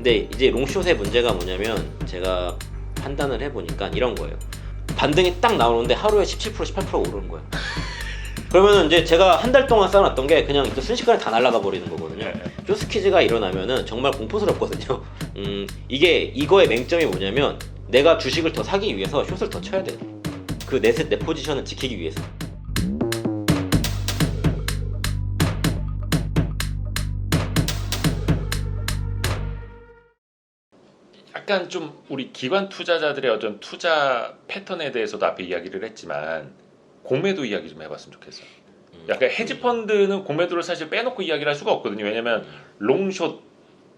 근데 이제 롱숏의 문제가 뭐냐면 제가 판단을 해보니까 이런 거예요. 반등이 딱 나오는데 하루에 17% 18% 오르는 거예요. 그러면은 이제 제가 한 달 동안 쌓아놨던 게 그냥 순식간에 다 날아가 버리는 거거든요. 쇼스퀴즈가 일어나면은 정말 공포스럽거든요. 이거의 맹점이 뭐냐면 내가 주식을 더 사기 위해서 숏을 더 쳐야 돼요. 내 포지션을 지키기 위해서. 약간 좀 우리 기관 투자자들의 어떤 투자 패턴에 대해서도 앞에 이야기를 했지만 공매도 이야기 좀 해봤으면 좋겠어요. 약간 헤지 펀드는 공매도를 사실 빼놓고 이야기를 할 수가 없거든요. 왜냐면 롱숏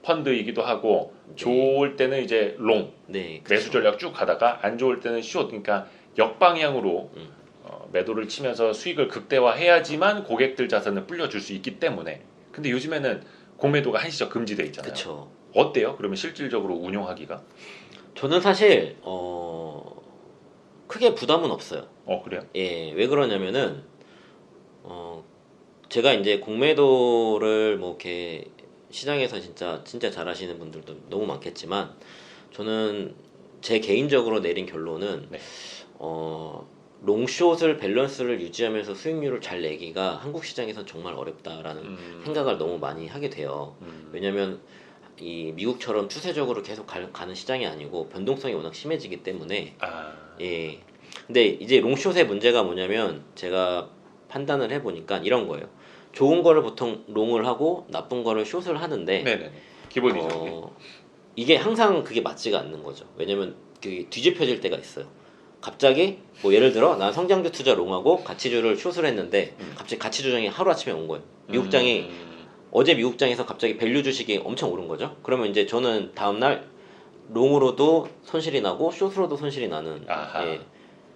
펀드이기도 하고 좋을 때는 이제 롱 네, 매수 전략 쭉 가다가 안 좋을 때는 숏, 그러니까 역방향으로 매도를 치면서 수익을 극대화해야지만 고객들 자산을 불려줄 수 있기 때문에. 근데 요즘에는 공매도가 한시적 금지돼 있잖아요. 그쵸. 어때요? 그러면 실질적으로 운용하기가? 저는 사실 크게 부담은 없어요. 그래요? 예, 왜 그러냐면은 제가 이제 공매도를 뭐 이렇게 시장에서 진짜 잘하시는 분들도 너무 많겠지만 저는 제 개인적으로 내린 결론은 네. 롱숏을 밸런스를 유지하면서 수익률을 잘 내기가 한국 시장에선 정말 어렵다라는 생각을 너무 많이 하게 돼요. 왜냐면 이 미국처럼 추세적으로 계속 가는 시장이 아니고 변동성이 워낙 심해지기 때문에 예. 근데 이제 롱숏의 문제가 뭐냐면 제가 판단을 해보니까 이런 거예요. 좋은 거를 보통 롱을 하고 나쁜 거를 숏을 하는데 네네. 기본이죠. 이게 항상 그게 맞지가 않는 거죠. 왜냐면 그 뒤집혀질 때가 있어요. 갑자기 뭐 예를 들어 난 성장주 투자 롱하고 가치주를 숏을 했는데 갑자기 가치 조정이 하루아침에 온 거예요. 미국장이 어제 미국장에서 갑자기 밸류 주식이 엄청 오른 거죠. 그러면 이제 저는 다음날 롱으로도 손실이 나고 숏으로도 손실이 나는. 예.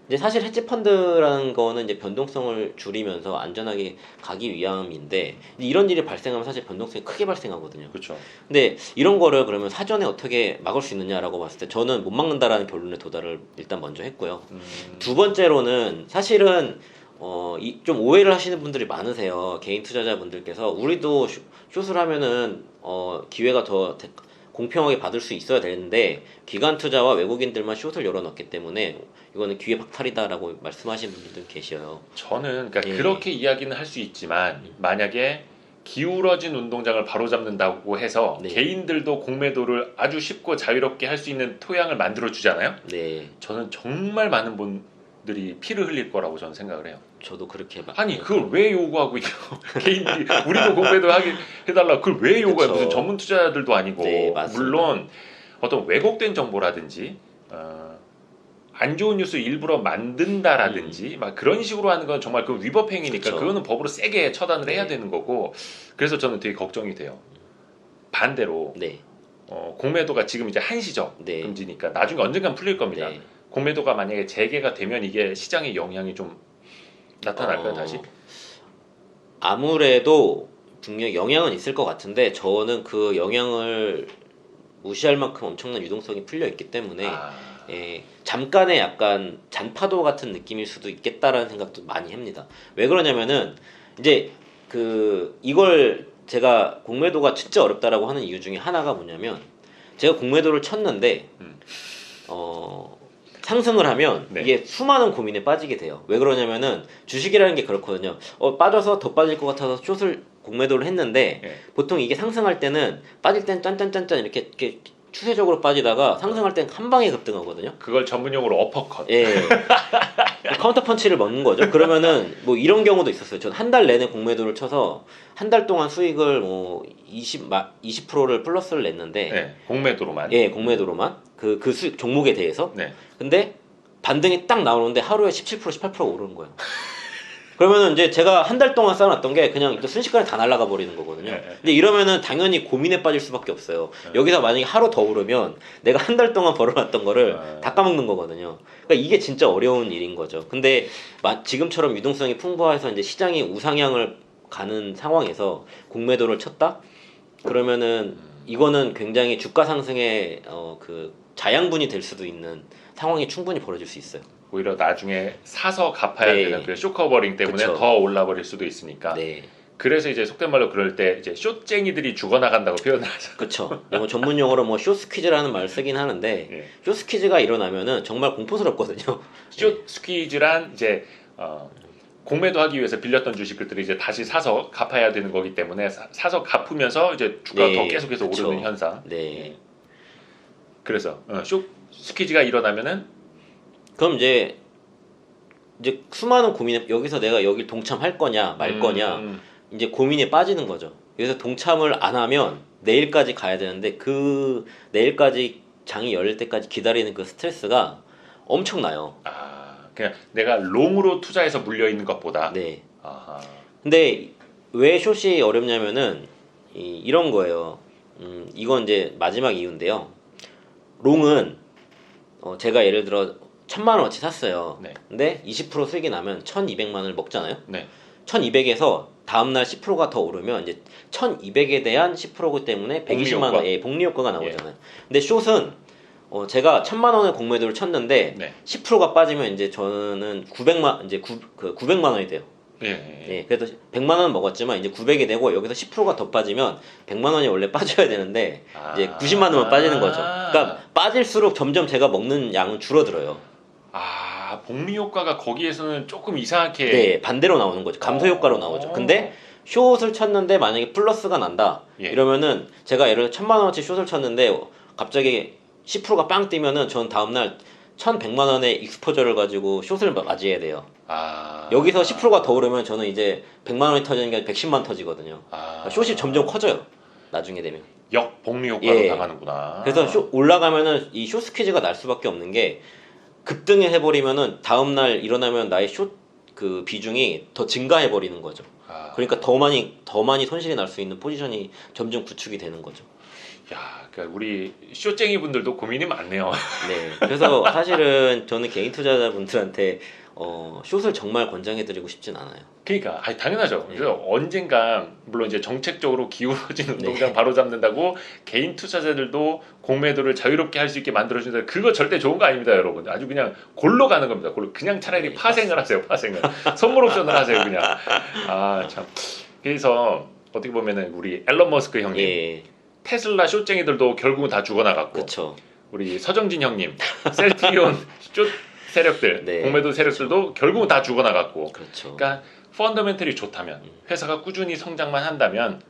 이제 사실 헤지 펀드라는 거는 이제 변동성을 줄이면서 안전하게 가기 위함인데 이런 일이 발생하면 사실 변동성이 크게 발생하거든요. 그렇죠. 근데 이런 거를 그러면 사전에 어떻게 막을 수 있느냐라고 봤을 때 저는 못 막는다라는 결론에 도달을 일단 먼저 했고요. 두 번째로는 사실은 좀 오해를 하시는 분들이 많으세요. 개인 투자자분들께서 우리도 숏을 하면은 기회가 더 공평하게 받을 수 있어야 되는데 기관 투자와 외국인들만 숏을 열어놨기 때문에 이거는 기회 박탈이다라고 말씀하시는 분들도 계셔요. 저는 그러니까 예. 그렇게 이야기는 할 수 있지만 만약에 기울어진 운동장을 바로잡는다고 해서 네. 개인들도 공매도를 아주 쉽고 자유롭게 할 수 있는 토양을 만들어 주잖아요. 네, 저는 정말 많은 분들이 피를 흘릴 거라고 저는 생각을 해요. 저도 그렇게 아니 그걸 왜 요구하고 있고 개인들이 우리도 공매도 하게 해달라 그걸 왜 요구해? 그쵸. 무슨 전문 투자자들도 아니고. 네, 맞습니다. 물론 어떤 왜곡된 정보라든지 안 좋은 뉴스 일부러 만든다라든지 막 그런 식으로 하는 건 정말 그 위법 행위니까 그쵸. 그거는 법으로 세게 처단을 해야 네. 되는 거고. 그래서 저는 되게 걱정이 돼요. 반대로 네, 공매도가 지금 이제 한시적 네. 금지니까 나중에 언젠간 풀릴 겁니다. 네. 공매도가 만약에 재개가 되면 이게 시장에 영향이 좀 나타날까요 다시? 아무래도 분명 영향은 있을 것 같은데 저는 그 영향을 무시할 만큼 엄청난 유동성이 풀려 있기 때문에 잠깐의 약간 잔파도 같은 느낌일 수도 있겠다라는 생각도 많이 합니다. 왜 그러냐면은 이제 이걸 제가 공매도가 진짜 어렵다라고 하는 이유 중에 하나가 뭐냐면 제가 공매도를 쳤는데 상승을 하면 네. 이게 수많은 고민에 빠지게 돼요. 왜 그러냐면은 주식이라는 게 그렇거든요. 빠져서 더 빠질 것 같아서 숏을 공매도를 했는데 보통 이게 상승할 때는 빠질 땐 짠짠짠짠 이렇게 추세적으로 빠지다가 상승할 땐 한 방에 급등하거든요. 그걸 전문용어로 어퍼컷. 예. 카운터 펀치를 먹는 거죠. 그러면은 뭐 이런 경우도 있었어요. 전 한 달 내내 공매도를 쳐서 한 달 동안 수익을 뭐 20%를 플러스를 냈는데 네, 공매도로만. 예, 공매도로만 그 수익 종목에 대해서. 네. 근데 반등이 딱 나오는데 하루에 17% 18% 오르는 거예요. 그러면은 이제 제가 한 달 동안 쌓아놨던 게 그냥 순식간에 다 날아가 버리는 거거든요. 근데 이러면은 당연히 고민에 빠질 수밖에 없어요. 여기서 만약에 하루 더 오르면 내가 한 달 동안 벌어놨던 거를 다 까먹는 거거든요. 그러니까 이게 진짜 어려운 일인 거죠. 근데 지금처럼 유동성이 풍부해서 이제 시장이 우상향을 가는 상황에서 공매도를 쳤다? 그러면은 이거는 굉장히 주가 상승의 그 자양분이 될 수도 있는 상황이 충분히 벌어질 수 있어요. 오히려 나중에 사서 갚아야 네. 되는 그 쇼커버링 때문에 그쵸. 더 올라버릴 수도 있으니까. 네. 그래서 이제 속된 말로 그럴 때 이제 숏쟁이들이 죽어나간다고 표현을 하죠. 그쵸. 뭐 전문 용어로 뭐 쇼스퀴즈라는 말을 쓰긴 하는데 예. 쇼스퀴즈가 일어나면은 정말 공포스럽거든요. 숏 스퀴즈란 이제 공매도 하기 위해서 빌렸던 주식들이 이제 다시 사서 갚아야 되는 거기 때문에 사서 갚으면서 이제 주가가 네, 더 계속해서 그쵸. 오르는 현상. 네. 그래서 숏 스퀴즈가 일어나면은 그럼 이제 수많은 고민에 여기서 내가 여길 동참할 거냐 말 거냐 이제 고민에 빠지는 거죠. 그래서 동참을 안 하면 내일까지 가야 되는데 그 내일까지 장이 열릴 때까지 기다리는 그 스트레스가 엄청나요. 그냥 내가 롱으로 투자해서 물려 있는 것보다. 네. 아하. 근데 왜 숏이 어렵냐면은 이런 거예요. 이건 이제 마지막 이유인데요. 롱은 제가 예를 들어 1,000만 원어치 샀어요. 네. 근데 20% 수익이 나면 1,200만 원을 먹잖아요. 네. 1,200에서 다음날 10%가 더 오르면 이제 1,200에 대한 10%기 때문에 120만 원의 복리 효과가 나오잖아요. 근데 숏은 제가 1,000만 원의 공매도를 쳤는데 네. 10%가 빠지면 이제 저는 900만 원이 돼요. 예. 그래서 100만 원 먹었지만 이제 900이 되고 여기서 10%가 더 빠지면 100만 원이 원래 빠져야 되는데 이제 90만 원만 빠지는 거죠. 그러니까 빠질수록 점점 제가 먹는 양은 줄어들어요. 복리 효과가 거기에서는 조금 이상하게. 네, 반대로 나오는 거죠. 감소 효과로 나오죠. 근데 숏을 쳤는데 만약에 플러스가 난다. 예. 이러면은 제가 예를 들어 1,000만 원어치 숏을 쳤는데 갑자기 10%가 빵 뛰면은 전 다음날 1,100만 원의 익스포저를 가지고 숏을 맞이해야 돼요. 여기서 10%가 더 오르면 저는 이제 100만 원이 터지는 게 아니라 110만 원 터지거든요. 숏이 점점 커져요. 나중에 되면. 역복리 효과로 예. 당하는구나. 그래서 올라가면은 이 숏 스퀴즈가 날 수밖에 없는 게 급등을 해버리면은 다음날 일어나면 나의 숏 그 비중이 더 증가해버리는 거죠. 그러니까 더 많이 손실이 날 수 있는 포지션이 점점 구축이 되는 거죠. 야, 그러니까 우리 숏쟁이 분들도 고민이 많네요. 네. 그래서 사실은 저는 개인 투자자분들한테 숏을 정말 권장해드리고 싶진 않아요. 그러니까 당연하죠. 그래서 언젠가 물론 이제 정책적으로 기울어진 운동장 바로 잡는다고 개인 투자자들도 공매도를 자유롭게 할 수 있게 만들어준다. 그거 절대 좋은 거 아닙니다, 여러분. 아주 그냥 골로 가는 겁니다. 골로 그냥 차라리 파생을 하세요. 파생을 선물 옵션을 하세요, 그냥. 참. 그래서 어떻게 보면은 우리 앨런 머스크 형님, 예. 테슬라 숏쟁이들도 결국은 다 죽어나갔고, 그렇죠. 우리 서정진 형님, 셀트리온 숏 세력들, 네. 공매도 세력들도 결국은 다 죽어나갔고. 그렇죠. 그러니까 펀더멘털이 좋다면, 회사가 꾸준히 성장만 한다면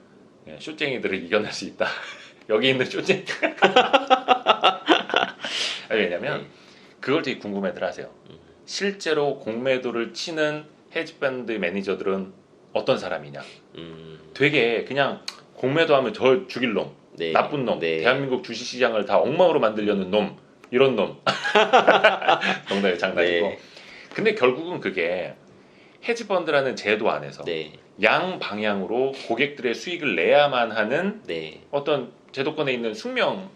숏쟁이들을 이겨낼 수 있다. 여기 있는 숏쟁이. 왜냐면 그걸 되게 궁금해들 하세요. 실제로 공매도를 치는 헤지펀드 매니저들은 어떤 사람이냐. 되게 그냥 공매도하면 저 죽일 놈, 네. 나쁜 놈, 네. 대한민국 주식시장을 다 엉망으로 만들려는 놈, 이런 놈. 농담이 장난이고. 네. 근데 결국은 그게 헤지펀드라는 제도 안에서 네. 양 방향으로 고객들의 수익을 내야만 하는 네. 어떤 제도권에 있는 숙명인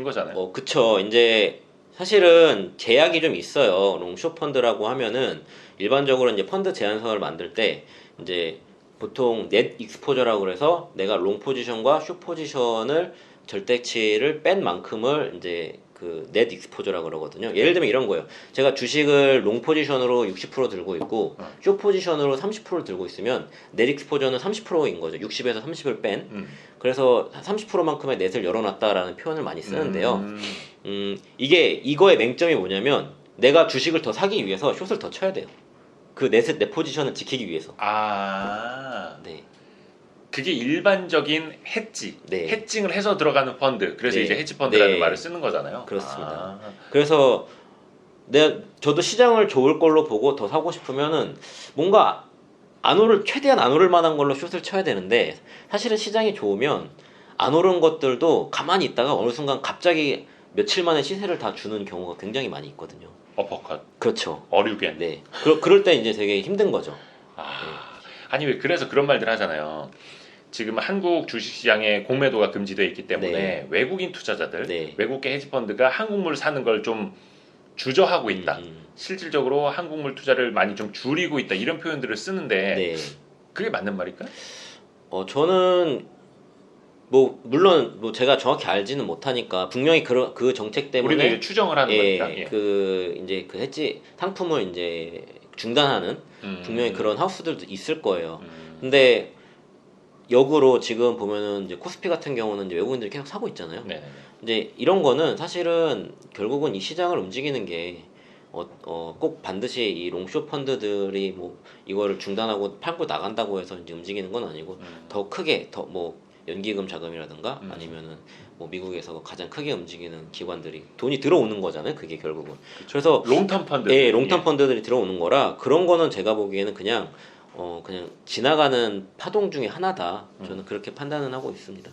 거잖아요. 그쵸. 이제 사실은 제약이 좀 있어요. 롱숏 펀드라고 하면은 일반적으로 이제 펀드 제한선을 만들 때 이제 보통 넷 익스포저라고 그래서 내가 롱 포지션과 숏 포지션을 절대치를 뺀 만큼을 이제 그 넷 익스포저라고 그러거든요. 예를 들면 이런 거예요. 제가 주식을 롱 포지션으로 60% 들고 있고 숏 포지션으로 30%를 들고 있으면 넷 익스포저는 30%인 거죠. 60에서 30을 뺀. 그래서 30%만큼의 넷을 열어놨다라는 표현을 많이 쓰는데요. 이거의 맹점이 뭐냐면 내가 주식을 더 사기 위해서 숏을 더 쳐야 돼요. 그 내 포지션을 지키기 위해서. 네. 그게 일반적인 해지, 네. 해칭을 해서 들어가는 펀드. 그래서 네. 이제 해지 펀드라는 네. 말을 쓰는 거잖아요. 그렇습니다. 그래서 저도 시장을 좋을 걸로 보고 더 사고 싶으면은 뭔가 최대한 안 오를 만한 걸로 숏을 쳐야 되는데 사실은 시장이 좋으면 안 오른 것들도 가만히 있다가 어느 순간 갑자기 며칠 만에 시세를 다 주는 경우가 굉장히 많이 있거든요. 어퍼컷, 그렇죠. 어류겐. 네. 그럴 때 이제 되게 힘든 거죠. 아니 왜 그래서 그런 말들 하잖아요. 지금 한국 주식시장에 공매도가 금지되어 있기 때문에 네. 외국인 투자자들, 네. 외국계 헤지펀드가 한국물 사는 걸 좀 주저하고 있다. 실질적으로 한국물 투자를 많이 좀 줄이고 있다. 이런 표현들을 쓰는데 네. 그게 맞는 말일까? 저는 물론 제가 정확히 알지는 못하니까 분명히 그 정책 때문에 우리는 이제 추정을 하는 거니까. 이제 그 해지 상품을 이제 중단하는 분명히 그런 하우스들도 있을 거예요. 근데 역으로 지금 보면은 이제 코스피 같은 경우는 이제 외국인들이 계속 사고 있잖아요. 네네네. 이제 이런 거는 사실은 결국은 이 시장을 움직이는 게 꼭 반드시 이 롱숏 펀드들이 뭐 이거를 중단하고 팔고 나간다고 해서 이제 움직이는 건 아니고 더 크게 더 뭐 연기금 자금이라든가 아니면은 뭐 미국에서 가장 크게 움직이는 기관들이 돈이 들어오는 거잖아요. 그게 결국은. 그래서 롱텀 펀드. 예, 롱텀 펀드들이 들어오는 거라 그런 거는 제가 보기에는 그냥 지나가는 파동 중에 하나다. 저는 그렇게 판단은 하고 있습니다.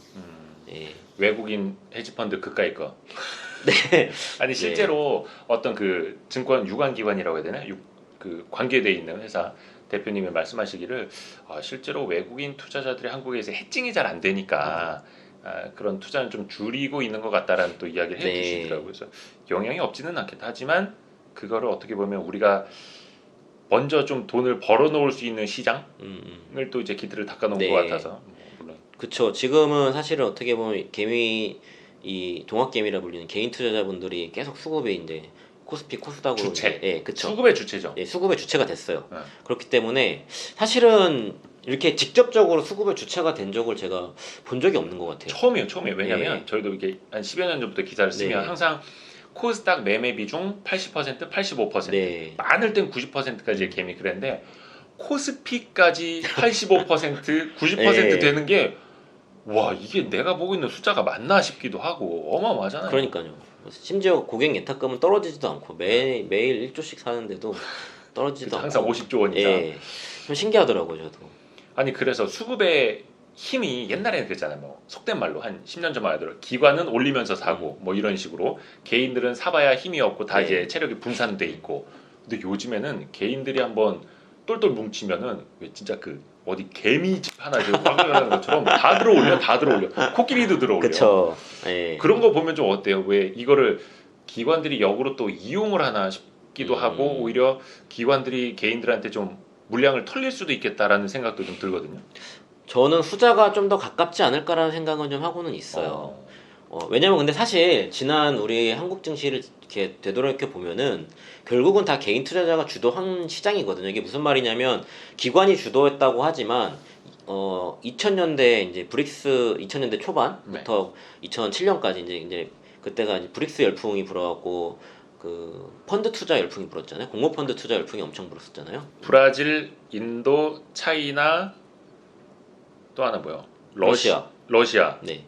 예. 외국인 헤지 펀드 그까이 거. 네. 아니 실제로 어떤 그 증권 유관 기관이라고 해야 되나? 그 관계돼 있는 회사 대표님이 말씀하시기를 실제로 외국인 투자자들이 한국에서 해칭이 잘 안 되니까 그런 투자는 좀 줄이고 있는 것 같다라는 또 이야기를 해주시더라고요. 그래서 영향이 없지는 않겠다. 하지만 그거를 어떻게 보면 우리가 먼저 좀 돈을 벌어놓을 수 있는 시장을 또 이제 기틀을 닦아놓은 것 같아서 물론. 그쵸. 지금은 사실은 어떻게 보면 이 동학개미라 불리는 개인 투자자분들이 계속 수급이 이제 코스피 코스닥으로 주체. 예, 그쵸. 수급의 주체죠. 예, 수급의 주체가 됐어요. 그렇기 때문에 사실은 이렇게 직접적으로 수급의 주체가 된 적을 제가 본 적이 없는 것 같아요. 처음이에요. 왜냐면 저희도 이게 한 10여 년 전부터 기사를 쓰면 네. 항상 코스닥 매매 비중 80%, 85%, 네. 많을 땐 90%까지의 개미 그랬는데 코스피까지 85%, 90% 네. 되는 게 와 이게 내가 보고 있는 숫자가 맞나 싶기도 하고 어마어마하잖아요. 그러니까요. 심지어 고객 예탁금은 떨어지지도 않고 매일 1조씩 사는데도 떨어지지도 않고 항상 50조 원 이상. 예. 좀 신기하더라고요, 저도. 아니 그래서 수급의 힘이 옛날에는 그랬잖아요. 뭐 속된 말로 한 10년 전만 하더라도 기관은 올리면서 사고 뭐 이런 식으로 개인들은 사봐야 힘이 없고 다 네. 이제 체력이 분산돼 있고. 근데 요즘에는 개인들이 한번 똘똘 뭉치면은 왜 진짜 그 어디 개미집 하나 지금 꽉 것처럼 다 들어올려. 코끼리도 들어올려. 그쵸. 예. 그런 거 보면 좀 어때요? 왜 이거를 기관들이 역으로 또 이용을 하나 싶기도 하고 오히려 기관들이 개인들한테 좀 물량을 털릴 수도 있겠다라는 생각도 좀 들거든요. 저는 후자가 좀 더 가깝지 않을까라는 생각은 좀 하고는 있어요. 왜냐면 근데 사실 지난 우리 한국 증시를 이렇게 되돌이켜 보면은 결국은 다 개인 투자자가 주도한 시장이거든요. 이게 무슨 말이냐면 기관이 주도했다고 하지만 2000년대 이제 브릭스 2000년대 초반부터 2007년까지 이제 그때가 이제 브릭스 열풍이 불어갖고 그 펀드 투자 열풍이 불었잖아요. 공모 펀드 투자 열풍이 엄청 불었었잖아요. 브라질, 인도, 차이나 또 하나 뭐요? 러시아. 네.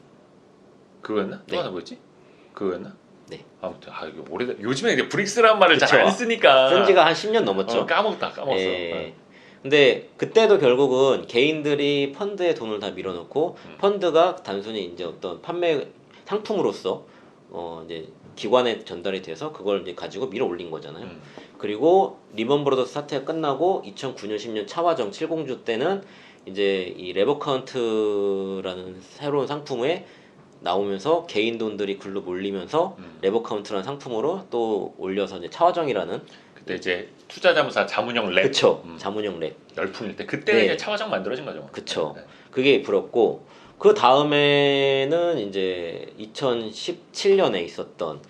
그거였나? 또 네. 하나 뭐였지? 그거였나? 네. 아무튼 이거 오래된 요즘에 이제 브릭스란 말을 잘 안 그쵸. 쓰니까 쓴 지가 한 10년 넘었죠. 까먹었어. 예. 근데 그때도 결국은 개인들이 펀드에 돈을 다 밀어넣고 펀드가 단순히 이제 어떤 판매 상품으로서 이제 기관에 전달이 돼서 그걸 이제 가지고 밀어 올린 거잖아요. 그리고 리먼 브로더스 사태가 끝나고 2009년 10년 차화정 70주 때는 이제 이 레버카운트라는 새로운 상품에 나오면서 개인 돈들이 글로 몰리면서 레버카운트라는 상품으로 또 올려서 이제 차화정이라는 그때 이제 투자자문사 자문형 랩 그쵸. 자문형 랩. 열풍일 때 그때는 네. 이제 차화정 만들어진 거죠. 그쵸. 네. 그게 불었고 그 다음에는 이제 2017년에 있었던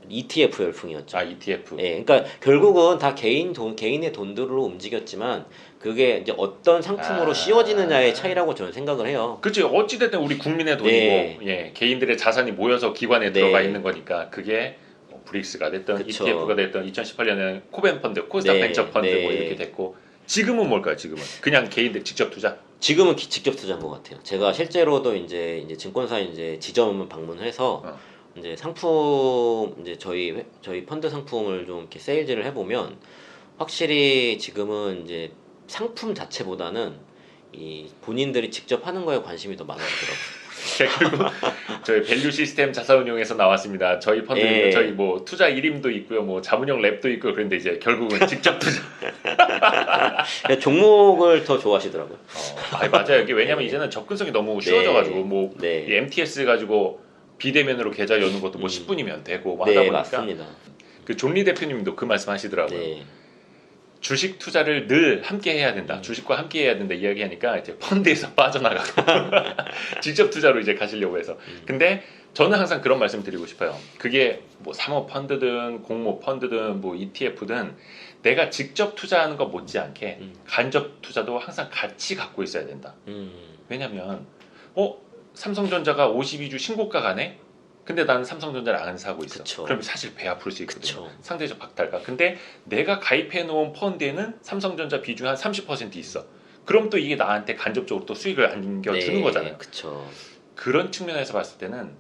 ETF 열풍이었죠. ETF. 예, 그러니까 결국은 다 개인의 돈들로 움직였지만 그게 이제 어떤 상품으로 씌워지느냐의 차이라고 저는 생각을 해요. 그렇지. 어찌됐든 우리 국민의 돈이고 네. 예, 개인들의 자산이 모여서 기관에 네. 들어가 있는 거니까 그게 뭐 브릭스가 됐든 그쵸. ETF가 됐든 2018년에는 코벤 펀드, 코스닥 네. 벤처 펀드 네. 뭐 이렇게 됐고 지금은 뭘까요? 지금은 그냥 개인들 직접 투자. 지금은 직접 투자인 것 같아요. 제가 실제로도 이제 증권사 이제 지점 방문해서 이제 상품 이제 저희 펀드 상품을 좀 이렇게 세일즈를 해보면 확실히 지금은 이제 상품 자체보다는 이 본인들이 직접 하는 거에 관심이 더 많아지더라고요. 그리고 저희 밸류 시스템 자산운용에서 나왔습니다. 저희 펀드 예. 저희 뭐 투자 이름도 있고요, 뭐 자문형 랩도 있고 그런데 이제 결국은 직접 투자. 종목을 더 좋아하시더라고요. 맞아요. 이게 왜냐면 이제는 접근성이 너무 쉬워져가지고 뭐 네. 이 MTS 가지고 비대면으로 계좌 여는 것도 뭐 10분이면 되고 뭐 네, 하다 보니까 맞습니다. 그 존리 대표님도 그 말씀하시더라고요. 네. 주식 투자를 늘 함께 해야 된다. 주식과 함께 해야 된다 이야기하니까 이제 펀드에서 빠져나가고 직접 투자로 이제 가시려고 해서. 근데 저는 항상 그런 말씀 드리고 싶어요. 그게 뭐 사모 펀드든 공모 펀드든 뭐 ETF든 내가 직접 투자하는 것 못지않게 간접 투자도 항상 같이 갖고 있어야 된다. 왜냐면 삼성전자가 52주 신고가 가네. 근데 나는 삼성전자를 안 사고 있어. 그쵸. 그럼 사실 배 아플 수 있거든요. 그쵸. 상대적 박탈감. 근데 내가 가입해 놓은 펀드에는 삼성전자 비중이 한 30% 있어. 그럼 또 이게 나한테 간접적으로 또 수익을 안겨주는 거잖아요. 그쵸. 그런 측면에서 봤을 때는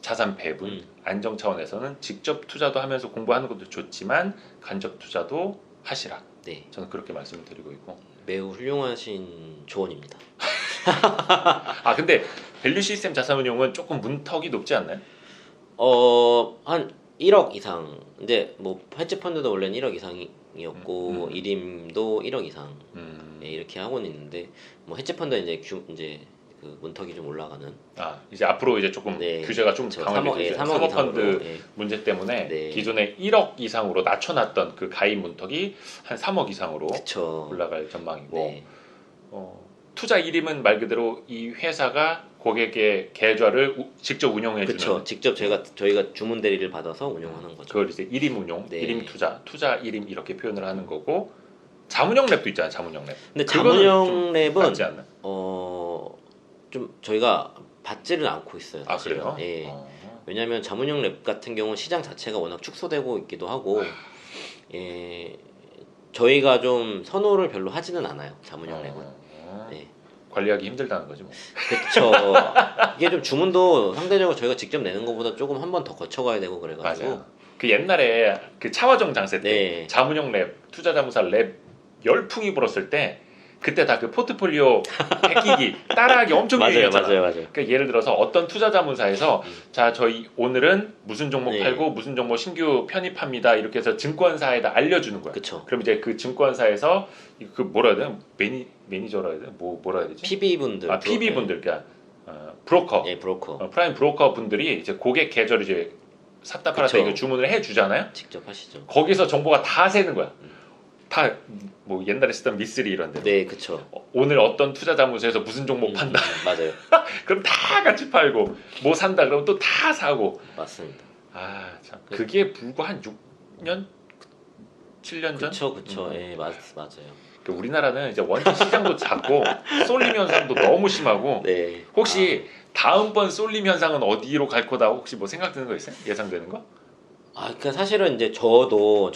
자산 배분, 안정 차원에서는 직접 투자도 하면서 공부하는 것도 좋지만 간접 투자도 하시라. 네. 저는 그렇게 말씀을 드리고 있고. 매우 훌륭하신 조언입니다. 아 근데 밸류 시스템 자산운용은 조금 문턱이 높지 않나요? 한 1억 이상. 근데 뭐 헤지 펀드도 원래는 1억 이상이었고 이림도 1억 이상 네, 이렇게 하고는 있는데 뭐 헤지 펀드 이제 그 문턱이 좀 올라가는. 이제 앞으로 이제 조금 네. 규제가 좀 그쵸. 강화되죠. 3억 사모펀드 이상으로, 예. 문제 때문에 네. 기존에 1억 이상으로 낮춰놨던 그 가입 문턱이 한 3억 이상으로 그쵸. 올라갈 전망이고 네. 투자 이름은 말 그대로 이 회사가 고객의 계좌를 직접 운영해주는 그쵸. 직접 저희가 주문 대리를 받아서 운영하는 거죠. 그걸 이제 일임 운용, 네. 일임 투자 일임 이렇게 표현을 하는 거고 자문형 랩도 있잖아요. 자문형 랩. 근데 그거는 자문형 좀 랩은 맞지 않나? 좀 저희가 받지를 않고 있어요. 아 사실은. 그래요? 예. 왜냐하면 자문형 랩 같은 경우는 시장 자체가 워낙 축소되고 있기도 하고, 예, 저희가 좀 선호를 별로 하지는 않아요. 자문형 랩은. 네. 관리하기 힘들다는 거지 뭐. 그쵸. 이게 좀 주문도 상대적으로 저희가 직접 내는 것보다 조금 한 번 더 거쳐가야 되고 그래가지고. 맞아요. 그 옛날에 그 차화정 장세 때 네. 자문형 랩, 투자자문사 랩 열풍이 불었을 때 그때 다 그 포트폴리오 베끼기 따라하기 엄청 맞아요, 유행했잖아. 맞아요. 그러니까 예를 들어서 어떤 투자자문사에서 자 저희 오늘은 무슨 종목 네. 팔고 무슨 종목 신규 편입합니다 이렇게 해서 증권사에다 알려주는 거야. 그쵸. 그럼 이제 그 증권사에서 그 뭐라 해야 되나 매니저라 해야 되나 뭐라 해야 되지? PB 분들. PB 분들 그러니까 브로커, 예, 브로커. 프라임 브로커 분들이 이제 고객 계좌를 이제 샀다 팔았다 그쵸. 이거 주문을 해 주잖아요. 직접 하시죠. 거기서 정보가 다 새는 거야. 다 뭐 옛날에 쓰던 미쓰리 이런 데. 네, 그쵸. 오늘 어떤 투자자문서에서 무슨 종목 판다. 맞아요. 그럼 다 같이 팔고 뭐 산다 그러면 또 다 사고. 맞습니다. 참 그게 불과 한 6년 7년 전. 그쵸. 예, 맞아요. 그 우리나라는 이제 원체 시장도 작고 쏠림 현상도 너무 심하고. 네. 혹시 다음번 쏠림 현상은 어디로 갈 거다 혹시 뭐 생각되는 거 있어요? 예상되는 거? 그러니까 사실은 이제 저도